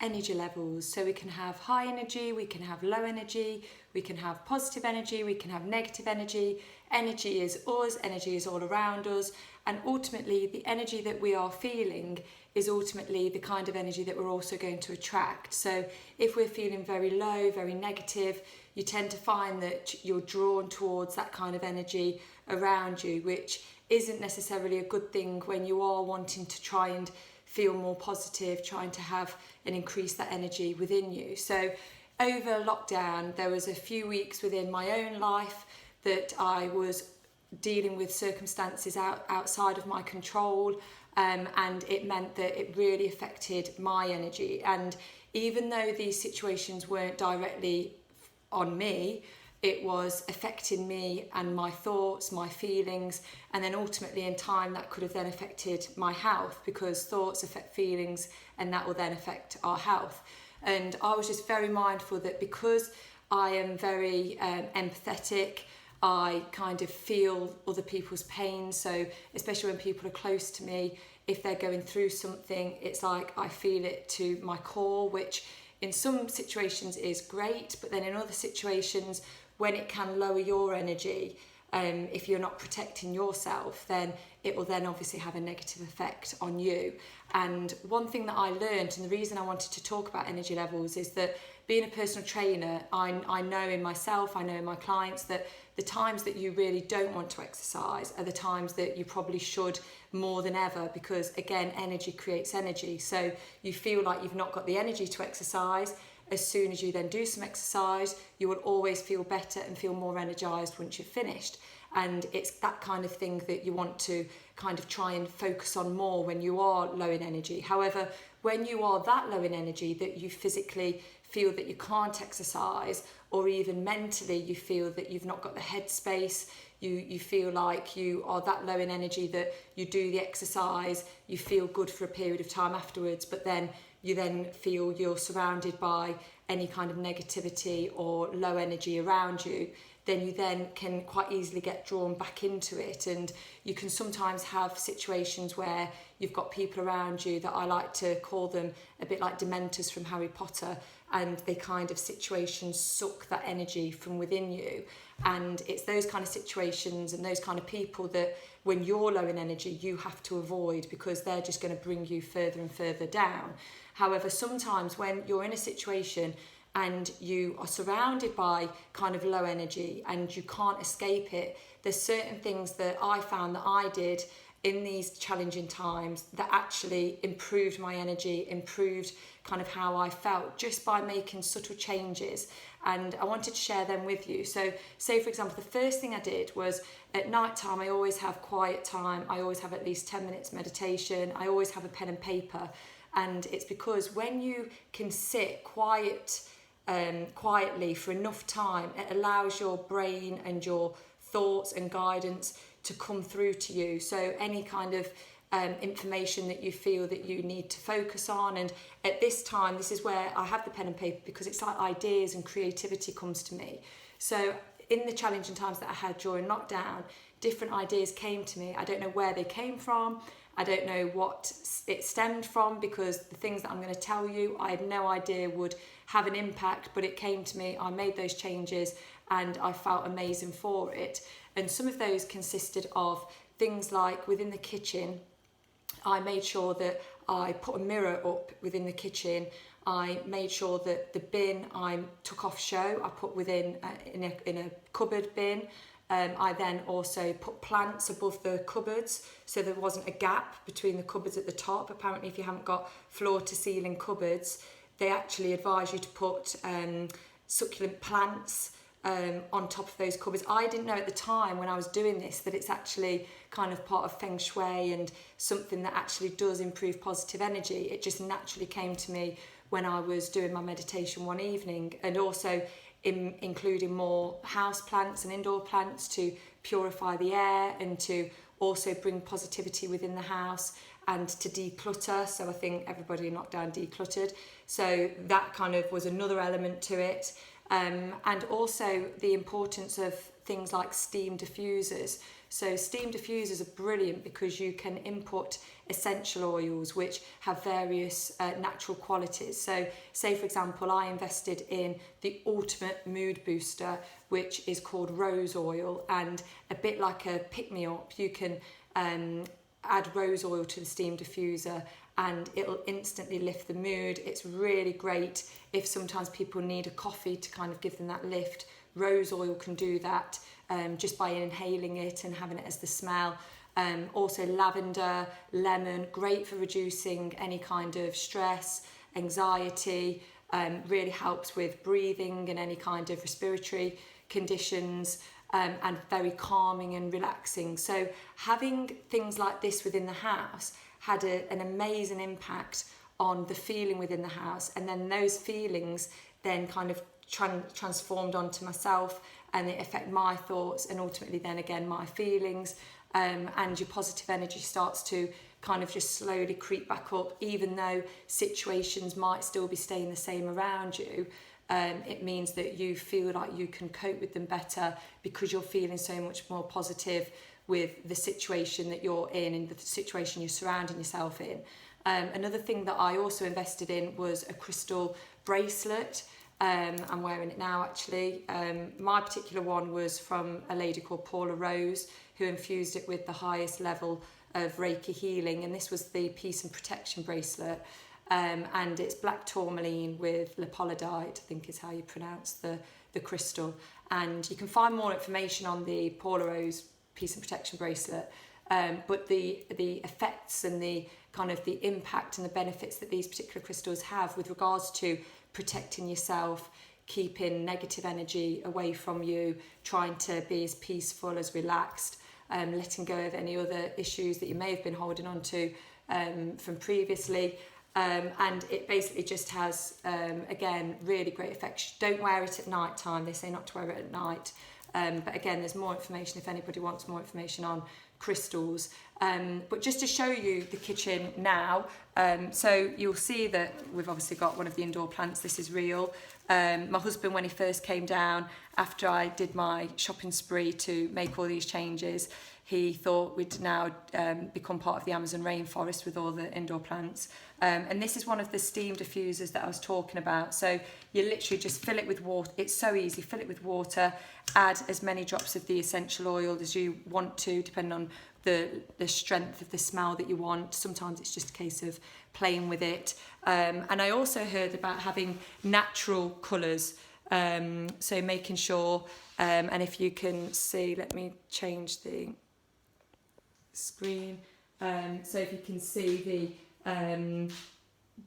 energy levels. So we can have high energy, we can have low energy, we can have positive energy, we can have negative energy. Energy is us, energy is all around us, and ultimately the energy that we are feeling is ultimately the kind of energy that we're also going to attract. So if we're feeling very low, very negative, you tend to find that you're drawn towards that kind of energy around you, which isn't necessarily a good thing when you are wanting to try and feel more positive, trying to have and increase that energy within you. So over lockdown, there was a few weeks within my own life that I was dealing with circumstances outside of my control, and it meant that it really affected my energy. And even though these situations weren't directly on me, it was affecting me and my thoughts, my feelings, and then ultimately in time that could have then affected my health, because thoughts affect feelings and that will then affect our health. And I was just very mindful that because I am very empathetic, I kind of feel other people's pain. So especially when people are close to me, if they're going through something, it's like I feel it to my core, which in some situations is great, but then in other situations, when it can lower your energy, if you're not protecting yourself, then it will then obviously have a negative effect on you. And one thing that I learned, and the reason I wanted to talk about energy levels, is that being a personal trainer, I know in myself, I know in my clients, that the times that you really don't want to exercise are the times that you probably should more than ever, because again, energy creates energy. So you feel like you've not got the energy to exercise. As soon as you then do some exercise, you will always feel better and feel more energized once you've finished. And it's that kind of thing that you want to kind of try and focus on more when you are low in energy. However, when you are that low in energy that you physically feel that you can't exercise, or even mentally you feel that you've not got the headspace, you feel like you are that low in energy that you do the exercise, you feel good for a period of time afterwards, but then you then feel you're surrounded by any kind of negativity or low energy around you, then you then can quite easily get drawn back into it. And you can sometimes have situations where you've got people around you that I like to call them a bit like Dementors from Harry Potter, and they kind of situations suck that energy from within you. And it's those kind of situations and those kind of people that when you're low in energy, you have to avoid, because they're just going to bring you further and further down. However, sometimes when you're in a situation and you are surrounded by kind of low energy and you can't escape it, there's certain things that I found that I did in these challenging times that actually improved my energy, improved kind of how I felt, just by making subtle changes. And I wanted to share them with you. So say, for example, the first thing I did was at night time, I always have quiet time. I always have at least 10 minutes meditation. I always have a pen and paper. And it's because when you can sit quietly for enough time, it allows your brain and your thoughts and guidance to come through to you. So any kind of information that you feel that you need to focus on. And at this time, this is where I have the pen and paper, because it's like ideas and creativity comes to me. So in the challenging times that I had during lockdown, different ideas came to me. I don't know where they came from. I don't know what it stemmed from, because the things that I'm going to tell you, I had no idea would have an impact, but it came to me. I made those changes and I felt amazing for it. And some of those consisted of things like within the kitchen, I made sure that I put a mirror up within the kitchen. I made sure that the bin I took off show, I put within in a cupboard bin. I then also put plants above the cupboards, so there wasn't a gap between the cupboards at the top. Apparently, if you haven't got floor to ceiling cupboards, they actually advise you to put succulent plants on top of those cupboards. I didn't know at the time when I was doing this that it's actually kind of part of feng shui and something that actually does improve positive energy. It just naturally came to me when I was doing my meditation one evening, and also including more house plants and indoor plants to purify the air and to also bring positivity within the house and to declutter. So I think everybody in lockdown decluttered. So that kind of was another element to it. And also the importance of things like steam diffusers. So steam diffusers are brilliant because you can input essential oils which have various natural qualities. So say for example, I invested in the ultimate mood booster, which is called rose oil, and a bit like a pick-me-up, you can add rose oil to the steam diffuser and it'll instantly lift the mood. It's really great if sometimes people need a coffee to kind of give them that lift. Rose oil can do that just by inhaling it and having it as the smell. Also lavender, lemon, great for reducing any kind of stress, anxiety, really helps with breathing and any kind of respiratory conditions, and very calming and relaxing. So having things like this within the house had an amazing impact on the feeling within the house, and then those feelings then kind of transformed onto myself, and it affected my thoughts and ultimately then again my feelings, and your positive energy starts to kind of just slowly creep back up. Even though situations might still be staying the same around you, it means that you feel like you can cope with them better because you're feeling so much more positive with the situation that you're in and the situation you're surrounding yourself in. Another thing that I also invested in was a crystal bracelet. I'm wearing it now actually. My particular one was from a lady called Paula Rose, who infused it with the highest level of Reiki healing, and this was the Peace and Protection bracelet. And it's black tourmaline with lepolodite, I think is how you pronounce the crystal. And you can find more information on the Paula Rose Peace and Protection bracelet. But the effects and the kind of the impact and the benefits that these particular crystals have with regards to protecting yourself, keeping negative energy away from you, trying to be as peaceful, as relaxed, letting go of any other issues that you may have been holding on to from previously. And it basically just has, again, really great effects. Don't wear it at night time. They say not to wear it at night. But again, there's more information if anybody wants more information on crystals. But just to show you the kitchen now, so you'll see that we've obviously got one of the indoor plants. This is real. My husband, when he first came down, after I did my shopping spree to make all these changes, he thought we'd now become part of the Amazon rainforest with all the indoor plants. And this is one of the steam diffusers that I was talking about. So you literally just fill it with water. It's so easy. Fill it with water, add as many drops of the essential oil as you want to, depending on the strength of the smell that you want. Sometimes it's just a case of playing with it. And I also heard about having natural colours. So making sure, and if you can see, let me change the screen. So if you can see the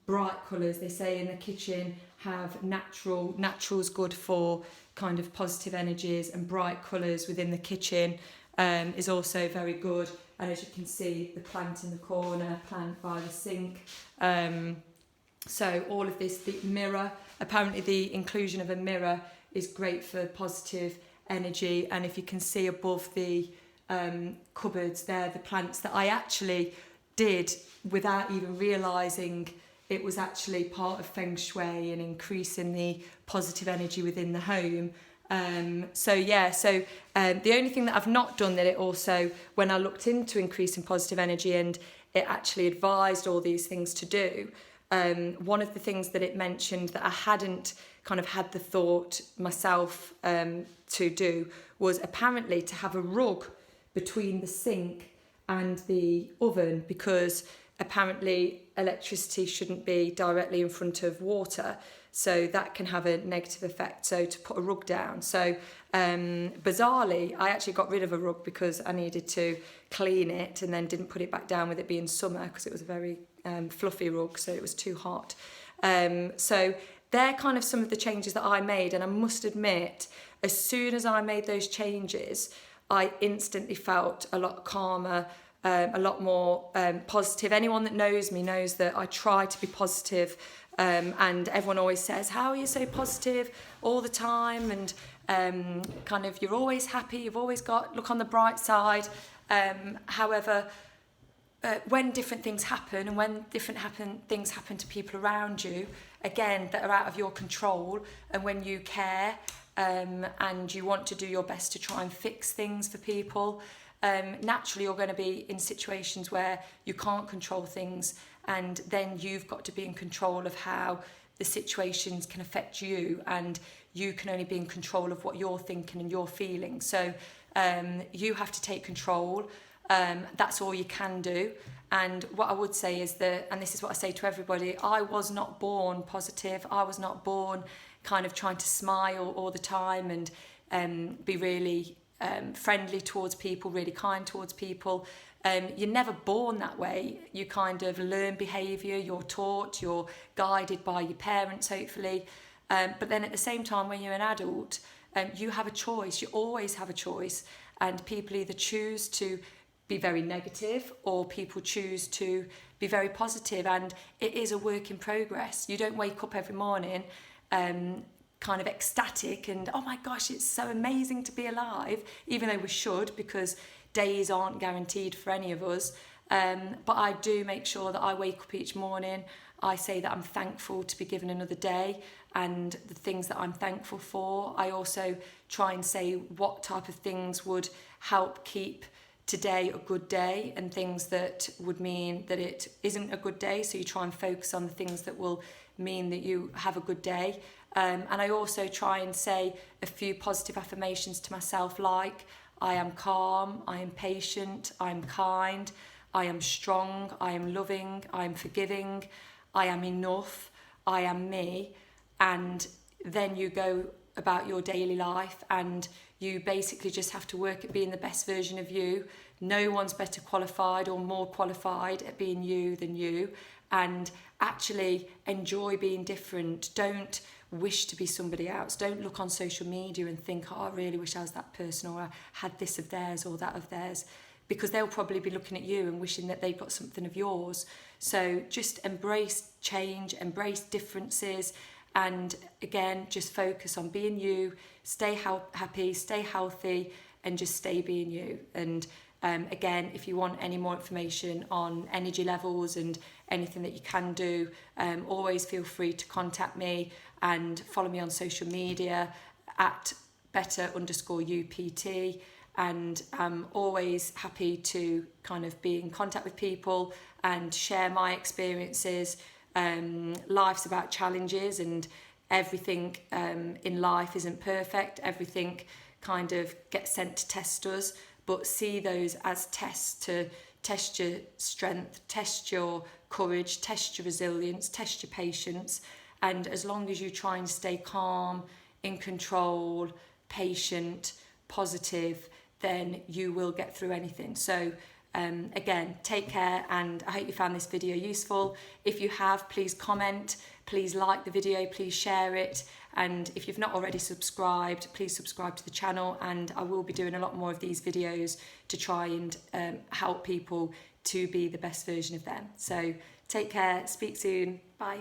bright colours, they say in the kitchen have natural's good for kind of positive energies, and bright colours within the kitchen is also very good. And as you can see, the plant in the corner, plant by the sink. So all of this, the mirror, apparently the inclusion of a mirror is great for positive energy. And if you can see above the cupboards there, the plants that I actually did without even realising it was actually part of Feng Shui and increasing the positive energy within the home. The only thing that I've not done that it also, when I looked into increasing positive energy and it actually advised all these things to do, one of the things that it mentioned that I hadn't kind of had the thought myself to do was apparently to have a rug between the sink and the oven, because apparently electricity shouldn't be directly in front of water, so that can have a negative effect. So to put a rug down. So bizarrely, I actually got rid of a rug because I needed to clean it, and then didn't put it back down with it being summer because it was a very fluffy rug, so it was too hot. So they're kind of some of the changes that I made, and I must admit, as soon as I made those changes, I instantly felt a lot calmer, a lot more positive. Anyone that knows me knows that I try to be positive, and everyone always says, how are you so positive all the time? And kind of, you're always happy, you've always got, look on the bright side. However, when different things happen, and when things happen to people around you, again, that are out of your control, and when you care and you want to do your best to try and fix things for people, naturally you're going to be in situations where you can't control things, and then you've got to be in control of how the situations can affect you, and you can only be in control of what you're thinking and you're feeling. So you have to take control. That's all you can do. And what I would say is that, and this is what I say to everybody, I was not born positive. I was not born kind of trying to smile all the time and be really friendly towards people, really kind towards people. You're never born that way. You kind of learn behaviour, you're taught, you're guided by your parents, hopefully. But then at the same time, when you're an adult, you have a choice. You always have a choice. And people either choose to be very negative, or people choose to be very positive. And it is a work in progress. You don't wake up every morning kind of ecstatic and, oh my gosh, it's so amazing to be alive, even though we should, because days aren't guaranteed for any of us. But I do make sure that I wake up each morning, I say that I'm thankful to be given another day and the things that I'm thankful for. I also try and say what type of things would help keep today a good day, and things that would mean that it isn't a good day. So you try and focus on the things that will mean that you have a good day. And I also try and say a few positive affirmations to myself, like I am calm, I am patient, I am kind, I am strong, I am loving, I am forgiving, I am enough, I am me. And then you go about your daily life, and you basically just have to work at being the best version of you. No one's better qualified or more qualified at being you than you. And actually enjoy being different. Don't wish to be somebody else. Don't look on social media and think, oh, I really wish I was that person, or I had this of theirs or that of theirs, because they'll probably be looking at you and wishing that they've got something of yours. So just embrace change, embrace differences, and again, just focus on being you, stay happy, stay healthy, and just stay being you. And again, if you want any more information on energy levels and anything that you can do, always feel free to contact me and follow me on social media at better_UPT. And I'm always happy to kind of be in contact with people and share my experiences. Life's about challenges, and everything in life isn't perfect. Everything kind of gets sent to test us, but see those as tests to test your strength, test your courage, test your resilience, test your patience. And as long as you try and stay calm, in control, patient, positive, then you will get through anything. So again, take care, and I hope you found this video useful. If you have, please comment, please like the video, please share it. And if you've not already subscribed, please subscribe to the channel, and I will be doing a lot more of these videos to try and help people to be the best version of them. So take care, speak soon, bye.